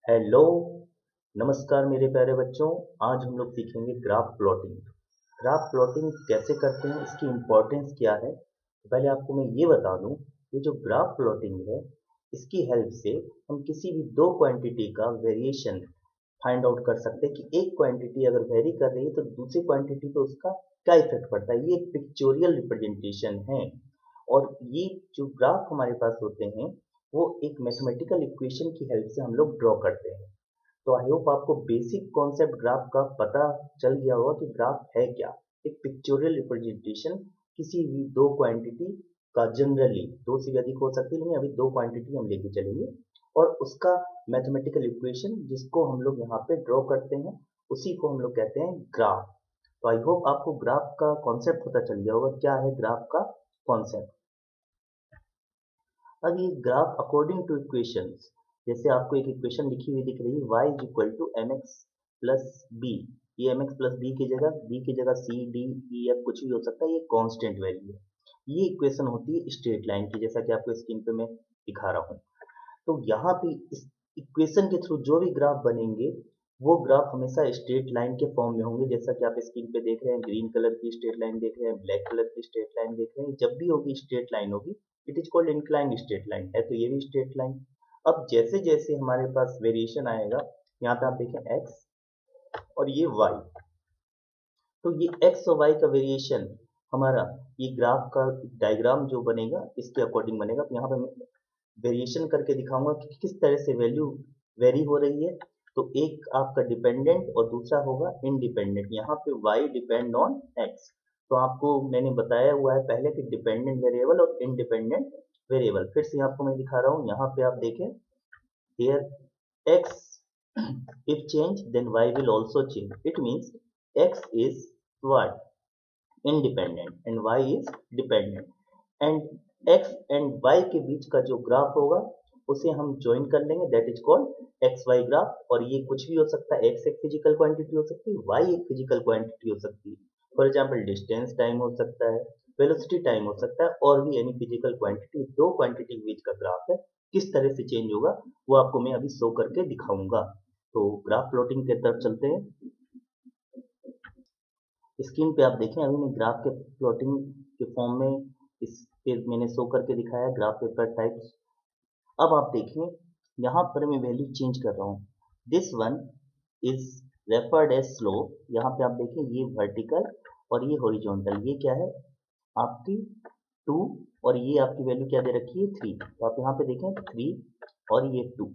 Hello, नमस्कार मेरे प्यारे बच्चों। आज हम लोग सीखेंगे ग्राफ प्लॉटिंग। ग्राफ प्लॉटिंग कैसे करते हैं, इसकी इम्पोर्टेंस क्या है। तो पहले आपको मैं ये बता दूं, ये जो ग्राफ प्लॉटिंग है, इसकी हेल्प से हम किसी भी दो क्वांटिटी का वेरिएशन फाइंड आउट कर सकते हैं कि एक क्वांटिटी अगर वेरी कर रही है तो दूसरी क्वांटिटी पे उसका क्या इफेक्ट पड़ता है। ये एक पिक्चोरियल रिप्रेजेंटेशन है और ये जो ग्राफ हमारे पास होते हैं वो एक मैथमेटिकल इक्वेशन की हेल्प से हम लोग ड्रॉ करते हैं। तो आई होप आपको बेसिक कॉन्सेप्ट ग्राफ का पता चल गया होगा कि ग्राफ है क्या। एक पिक्चोरियल रिप्रेजेंटेशन किसी भी दो क्वांटिटी का, जनरली दो से भी अधिक हो सकती है लेकिन अभी दो क्वांटिटी हम लेके चलेंगे, और उसका मैथमेटिकल इक्वेशन जिसको हम लोग यहाँ पे ड्रॉ करते हैं उसी को हम लोग कहते हैं ग्राफ। तो आई होप आपको ग्राफ का कॉन्सेप्ट पता चल गया होगा क्या है ग्राफ का कॉन्सेप्ट। अब ये ग्राफ अकॉर्डिंग टू इक्वेशंस, जैसे आपको एक इक्वेशन लिखी हुई दिख रही है y is equal to M X plus B. ये एम एक्स प्लस बी की जगह सी डी ई एफ कुछ भी हो सकता है, ये कांस्टेंट वैल्यू है। ये इक्वेशन होती है स्ट्रेट लाइन की, जैसा कि आपको स्क्रीन पे मैं दिखा रहा हूँ। तो यहाँ पे इस इक्वेशन के थ्रू जो भी ग्राफ बनेंगे वो ग्राफ हमेशा स्ट्रेट लाइन के फॉर्म में होंगे, जैसा कि आप स्क्रीन पे देख रहे हैं। ग्रीन कलर की स्ट्रेट लाइन देख रहे हैं, ब्लैक कलर की स्ट्रेट लाइन देख रहे हैं। जब भी होगी स्ट्रेट लाइन होगी, it is called inclined straight line. है तो ये भी स्ट्रेट लाइन। अब जैसे जैसे हमारे पास वेरिएशन आएगा, यहाँ पे आप देखें एक्स और ये वाई, तो ये एक्स और वाई का वेरिएशन हमारा ये ग्राफ का डायग्राम जो बनेगा इसके अकॉर्डिंग बनेगा। तो यहाँ पे मैं वेरिएशन करके दिखाऊंगा कि किस तरह से वैल्यू वेरी हो रही है। तो एक आपका डिपेंडेंट और दूसरा होगा इंडिपेंडेंट। यहाँ पे y डिपेंड ऑन x। तो आपको मैंने बताया हुआ है पहले कि डिपेंडेंट वेरिएबल और इंडिपेंडेंट वेरिएबल। फिर से आपको मैं दिखा रहा हूँ, यहाँ पे आप देखें, here x if change then y will also change. It means x is what? Independent and y is dependent, and x and y के बीच का जो ग्राफ होगा उसे हम ज्वाइन कर लेंगे, that is called X Y graph. और ये कुछ भी हो सकता है, एक्स एक फिजिकल क्वांटिटी हो सकती है, वाई एक फिजिकल क्वांटिटी हो सकती है। फॉर एग्जाम्पल डिस्टेंस टाइम हो सकता है, वेलोसिटी टाइम हो सकता है, और भी एनी फिजिकल क्वांटिटी। दो क्वांटिटी के बीच का ग्राफ है, किस तरह से चेंज होगा वो आपको मैं अभी शो करके दिखाऊंगा। तो ग्राफ प्लॉटिंग की तरफ चलते हैं। स्क्रीन पे आप देखें, अभी मैं ग्राफ के प्लॉटिंग के फॉर्म में इसके मैंने शो करके दिखाया ग्राफ पेपर टाइप्स। अब आप देखें, यहाँ पर मैं वैल्यू चेंज कर रहा हूँ। This one is referred as slope. यहाँ पे आप देखें, ये वर्टिकल और ये हॉरिजॉन्टल, ये क्या है आपकी 2, और ये आपकी वैल्यू क्या दे रखी है 3। तो आप यहाँ पे देखें 3 और ये 2।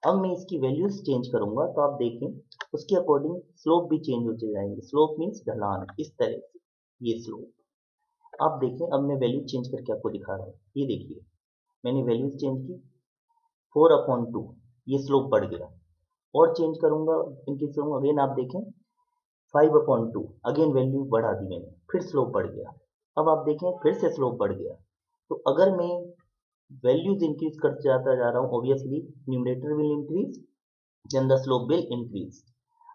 अब मैं इसकी वैल्यूज चेंज करूंगा तो आप देखें उसके अकॉर्डिंग स्लोप भी चेंज होते जाएंगे। स्लोप मीन्स ढलान, इस तरह से ये स्लोप। आप देखें, अब मैं वैल्यू चेंज करके आपको दिखा रहा हूँ। ये देखिए, मैंने वैल्यूज चेंज की, 4/2 ये स्लोप बढ़ गया। और चेंज करूंगा, इंक्रीज करूंगा, अगेन आप देखें 5/2 अगेन वैल्यू बढ़ा दी मैंने, फिर स्लोप बढ़ गया। अब आप देखें फिर से स्लोप बढ़ गया। तो अगर मैं वैल्यूज इंक्रीज करते जाता जा रहा हूँ, obviously numerator will increase then the slope will increase.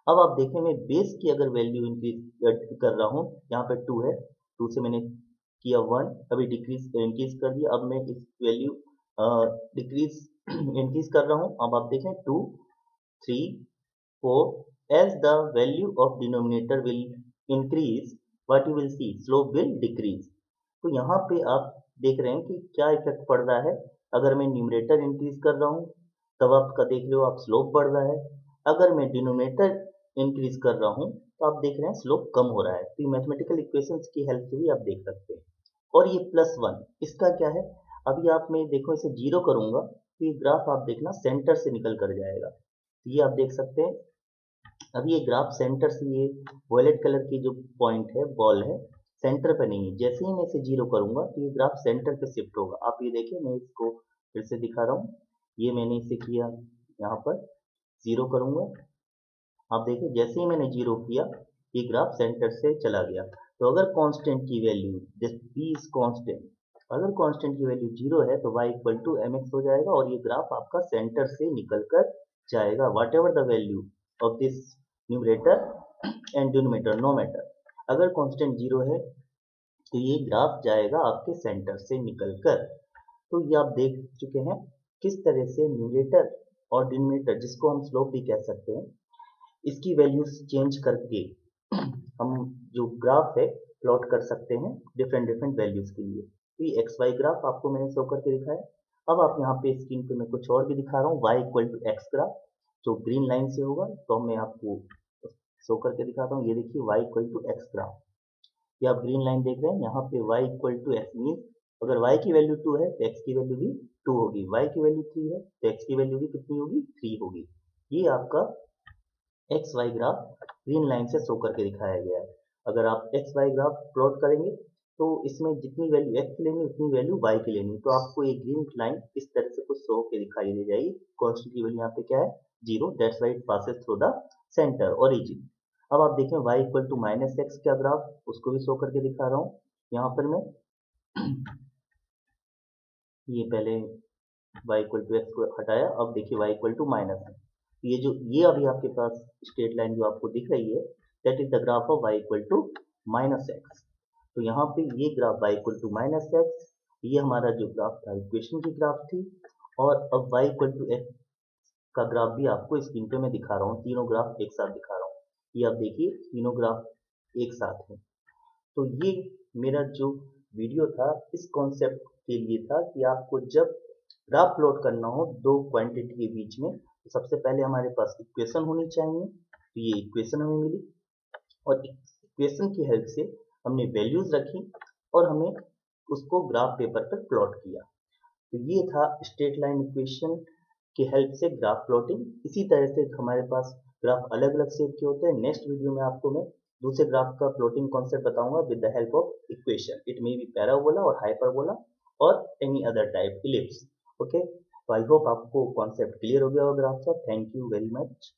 अब आप देखें, मैं बेस की अगर वैल्यू इंक्रीज कर रहा हूँ, यहाँ पे 2 है, 2 से मैंने किया 1, अभी डिक्रीज इंक्रीज कर दिया। अब मैं इस वैल्यू डिक्रीज इंक्रीज कर रहा हूँ। अब आप देखें 2 3 4, as the value of denominator will increase, what you will see, slope will decrease। तो यहाँ पे आप देख रहे हैं कि क्या इफेक्ट पड़ रहा है। अगर मैं न्यूमरेटर इंक्रीज कर रहा हूँ तब आपका देख रहे हो आप स्लोप बढ़ रहा है। अगर मैं डिनोमिनेटर इंक्रीज कर रहा हूँ तो आप देख रहे हैं स्लोप कम हो रहा है। तो मैथमेटिकल इक्वेशंस की हेल्प से भी आप देख सकते हैं। और ये +1 इसका क्या है, अभी आप मैं देखो इसे 0 करूंगा तो ये ग्राफ आप देखना सेंटर से निकल कर जाएगा। तो ये आप देख सकते हैं, अभी ये ग्राफ सेंटर से, ये वॉयलेट कलर की जो पॉइंट है, बॉल है, सेंटर पे नहीं है। जैसे ही मैं इसे 0 करूंगा तो ये ग्राफ सेंटर पे शिफ्ट होगा। आप ये देखिए, मैं इसको फिर से दिखा रहा हूँ। ये मैंने इसे किया, यहाँ पर 0 करूंगा। आप देखिए जैसे ही मैंने 0 किया ये ग्राफ सेंटर से चला गया। तो अगर कांस्टेंट की value, this B is constant, अगर कांस्टेंट की वैल्यू 0 है तो y equal to M X हो जाएगा और ये ग्राफ आपका सेंटर से निकल कर जाएगा। Whatever the value of this numerator and denominator, no matter, अगर कांस्टेंट 0 है तो ये ग्राफ जाएगा आपके सेंटर से निकल कर। तो ये आप देख चुके हैं किस तरह से न्यूमरेटर और डिनोमिनेटर जिसको हम स्लोप भी कह सकते हैं, इसकी वैल्यूज चेंज करके हम जो ग्राफ है प्लॉट कर सकते हैं डिफरेंट डिफरेंट वैल्यूज के लिए। तो ये एक्स वाई ग्राफ आपको मैंने शो करके दिखाया। अब आप यहाँ पे स्क्रीन पे मैं कुछ और भी दिखा रहा हूँ, y equal to X graph जो ग्रीन लाइन से होगा, तो मैं आपको शो करके दिखाता हूँ। ये देखिए y equal to X graph, ये आप ग्रीन लाइन देख रहे हैं। यहाँ पे y equal to X mean अगर y की वैल्यू 2 है तो x की वैल्यू भी 2 होगी, y की वैल्यू 3 है तो x की वैल्यू भी कितनी होगी, 3 होगी। ये आपका X Y graph green line से शो करके दिखाया गया है। अगर आप एक्स वाई ग्राफ प्लॉट करेंगे तो इसमें जितनी वैल्यू एक्स की लेनी उतनी वैल्यू वाई की लेनी, तो आपको ये ग्रीन लाइन इस तरह से कुछ शो के दिखाई दे जाएगी। कांस्टेंट की वैल्यू यहाँ पे क्या है, 0, that's why it passes through the centre origin. अब आप देखें y equal to minus X का ग्राफ, उसको भी शो करके दिखा रहा हूँ यहाँ पर मैं। ये पहले y इक्वल टू एक्स को हटाया, अब देखिए y इक्वल टू माइनस है। ये अभी आपके पास स्ट्रेट लाइन जो आपको दिख रही है, that is the graph of y equal to minus X. तो यहाँ पे ये graph y equal to minus X, ये हमारा जो ग्राफ था इक्वेशन की ग्राफ थी। और अब y इक्वल टू एक्स का ग्राफ भी आपको स्क्रीन पे मैं दिखा रहा हूँ, तीनों ग्राफ एक साथ दिखा रहा हूँ। ये आप देखिए तीनों ग्राफ एक साथ हैं। तो ये मेरा जो वीडियो था इस कॉन्सेप्ट के लिए था कि आपको जब ग्राफ प्लॉट करना हो दो क्वांटिटी के बीच में, तो सबसे पहले हमारे पास इक्वेशन होनी चाहिए। तो ये इक्वेशन हमें मिली और इक्वेशन की हेल्प से हमने वैल्यूज रखी और हमें उसको ग्राफ पेपर पर प्लॉट किया। तो ये था स्ट्रेट लाइन इक्वेशन की हेल्प से ग्राफ प्लॉटिंग। इसी तरह से हमारे पास ग्राफ अलग अलग शेप के होते हैं। नेक्स्ट वीडियो में आपको मैं दूसरे ग्राफ का प्लॉटिंग कॉन्सेप्ट बताऊंगा with the help of equation. It may be parabola और हाइपरबोला और any other type ellipse. Okay, तो आई होप आपको कॉन्सेप्ट क्लियर हो गया होगा ग्राफ का। Thank you very much.